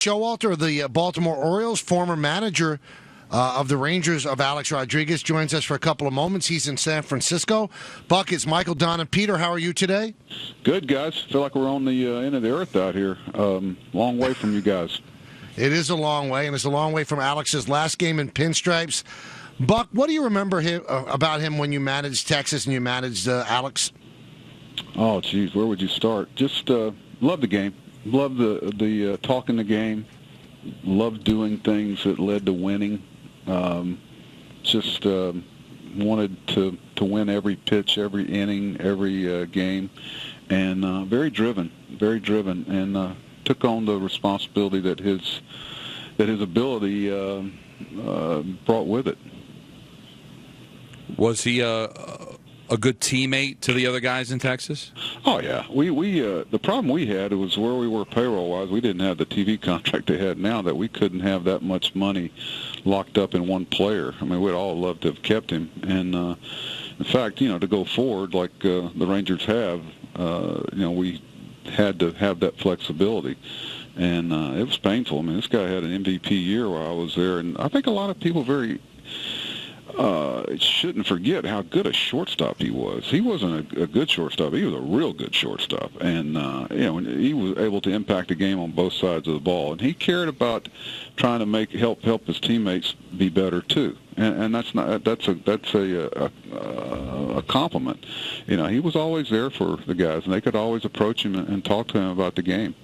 Showalter of the Baltimore Orioles, former manager of the Rangers of Alex Rodriguez, joins us for a couple of moments. He's in San Francisco. Buck, it's Michael, Don, and Peter. How are you today? Good, guys. Feel like we're on the end of the earth out here. Long way from you guys. It is a long way, and it's a long way from Alex's last game in pinstripes. Buck, what do you remember about him when you managed Texas and you managed Alex? Oh, geez, where would you start? Just love the game. Love the talking the game. Love doing things that led to winning. Just wanted to win every pitch, every inning, every game, and very driven, and took on the responsibility that his ability brought with it. Was he a good teammate to the other guys in Texas? Oh yeah, we the problem we had was where we were payroll wise. We didn't have the TV contract they had now, that we couldn't have that much money locked up in one player. I mean, we'd all love to have kept him, and in fact, to go forward like the Rangers have, we had to have that flexibility. And it was painful. I mean, this guy had an MVP year while I was there, and I think a lot of people shouldn't forget how good a shortstop he was. He wasn't a good shortstop. He was a real good shortstop, and he was able to impact the game on both sides of the ball. And he cared about trying to help his teammates be better too. And that's a compliment. He was always there for the guys, and they could always approach him and talk to him about the game.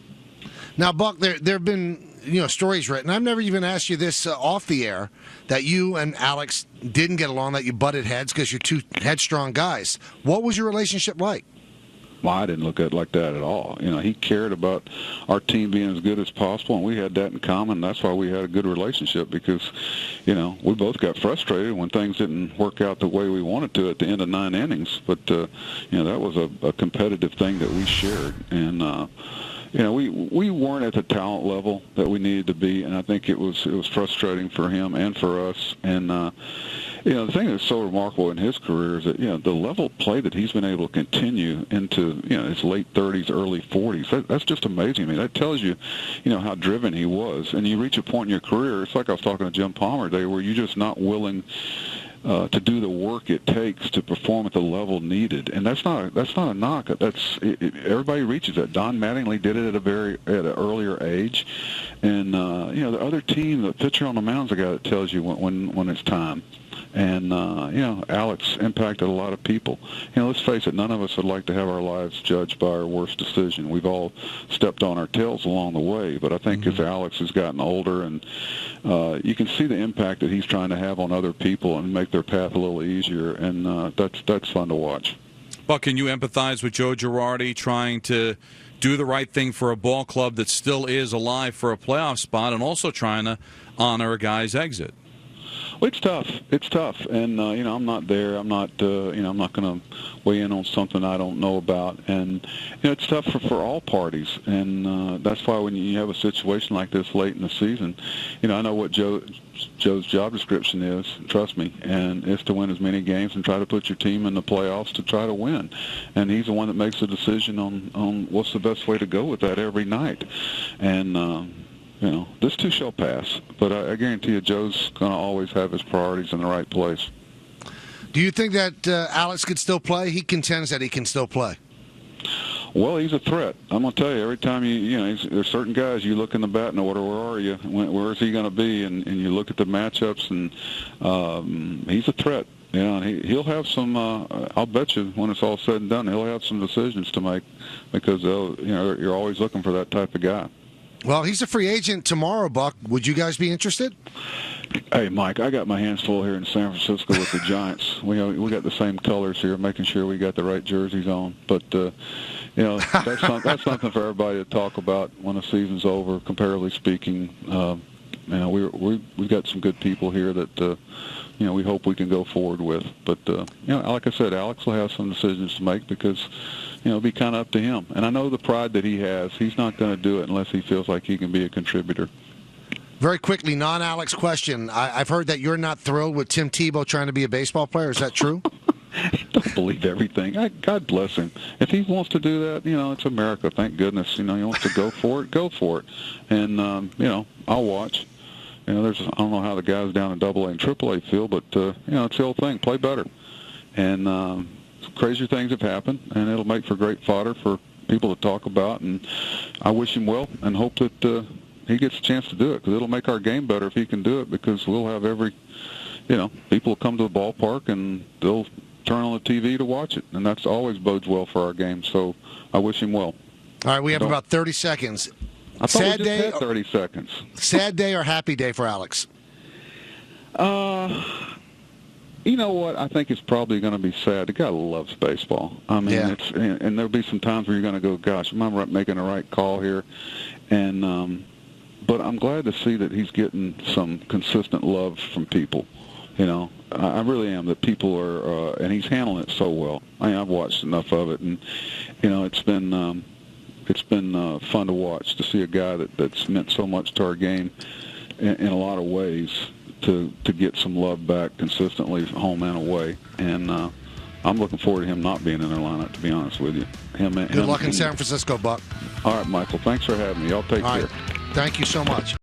Now, Buck, there have been stories written. I've never even asked you this off the air, that you and Alex didn't get along, that you butted heads because you're two headstrong guys. What was your relationship like? Well, I didn't look at it like that at all. He cared about our team being as good as possible, and we had that in common. That's why we had a good relationship, because, we both got frustrated when things didn't work out the way we wanted to at the end of 9 innings. But, that was a competitive thing that we shared. And, we weren't at the talent level that we needed to be, and I think it was frustrating for him and for us. And the thing that's so remarkable in his career is that the level of play that he's been able to continue into his late 30s, early 40s. That's just amazing. I mean, that tells you how driven he was. And you reach a point in your career, it's like I was talking to Jim Palmer today, where you're just not willing to do the work it takes to perform at the level needed, and that's not a knock. Everybody reaches that. Don Mattingly did it at an earlier age, and the other team, the pitcher on the mound's the guy that tells you when it's time. And Alex impacted a lot of people. Let's face it, none of us would like to have our lives judged by our worst decision. We've all stepped on our tails along the way, but I think as Alex has gotten older, and you can see the impact that he's trying to have on other people and make their path a little easier, and that's fun to watch. Buck, can you empathize with Joe Girardi trying to do the right thing for a ball club that still is alive for a playoff spot, and also trying to honor a guy's exit? Well, it's tough, and I'm not there. I'm not going to weigh in on something I don't know about, and it's tough for all parties, and that's why when you have a situation like this late in the season, I know what Joe's job description is. Trust me, and it's to win as many games and try to put your team in the playoffs to try to win, and he's the one that makes the decision on what's the best way to go with that every night, and. This too shall pass, but I guarantee you Joe's going to always have his priorities in the right place. Do you think that Alex could still play? He contends that he can still play. Well, he's a threat. I'm going to tell you, every time there's certain guys you look in the batting order, where are you? Where is he going to be? And you look at the matchups, and he's a threat. And he'll have some, I'll bet you when it's all said and done, he'll have some decisions to make, because you're always looking for that type of guy. Well, he's a free agent tomorrow, Buck. Would you guys be interested? Hey, Mike, I got my hands full here in San Francisco with the Giants. We got the same colors here, making sure we got the right jerseys on. But that's something for everybody to talk about when the season's over. Comparatively speaking, we've got some good people here that we hope we can go forward with. But like I said, Alex will have some decisions to make, because it'll be kind of up to him. And I know the pride that he has. He's not going to do it unless he feels like he can be a contributor. Very quickly, non-Alex question. I've heard that you're not thrilled with Tim Tebow trying to be a baseball player. Is that true? don't believe everything. God bless him. If he wants to do that, it's America. Thank goodness. He wants to go for it. Go for it. And I'll watch. I don't know how the guys down in AA and AAA feel, but it's the old thing. Play better. And crazier things have happened, and it'll make for great fodder for people to talk about. And I wish him well, and hope that he gets a chance to do it, because it'll make our game better if he can do it. Because we'll have people will come to the ballpark and they'll turn on the TV to watch it, and that's always bodes well for our game. So I wish him well. All right, we have about 30 seconds. I thought we just had 30 seconds. Sad day or happy day for Alex? You know what? I think it's probably going to be sad. The guy loves baseball. I mean, and there'll be some times where you're going to go, gosh, am I making the right call here? And but I'm glad to see that he's getting some consistent love from people. I really am, that people are, and he's handling it so well. I've watched enough of it, and it's been fun to watch, to see a guy that's meant so much to our game in a lot of ways to get some love back consistently, home and away. And I'm looking forward to him not being in their lineup, to be honest with you. Good luck in San Francisco, Buck. All right, Michael. Thanks for having me. Y'all take care. Thank you so much.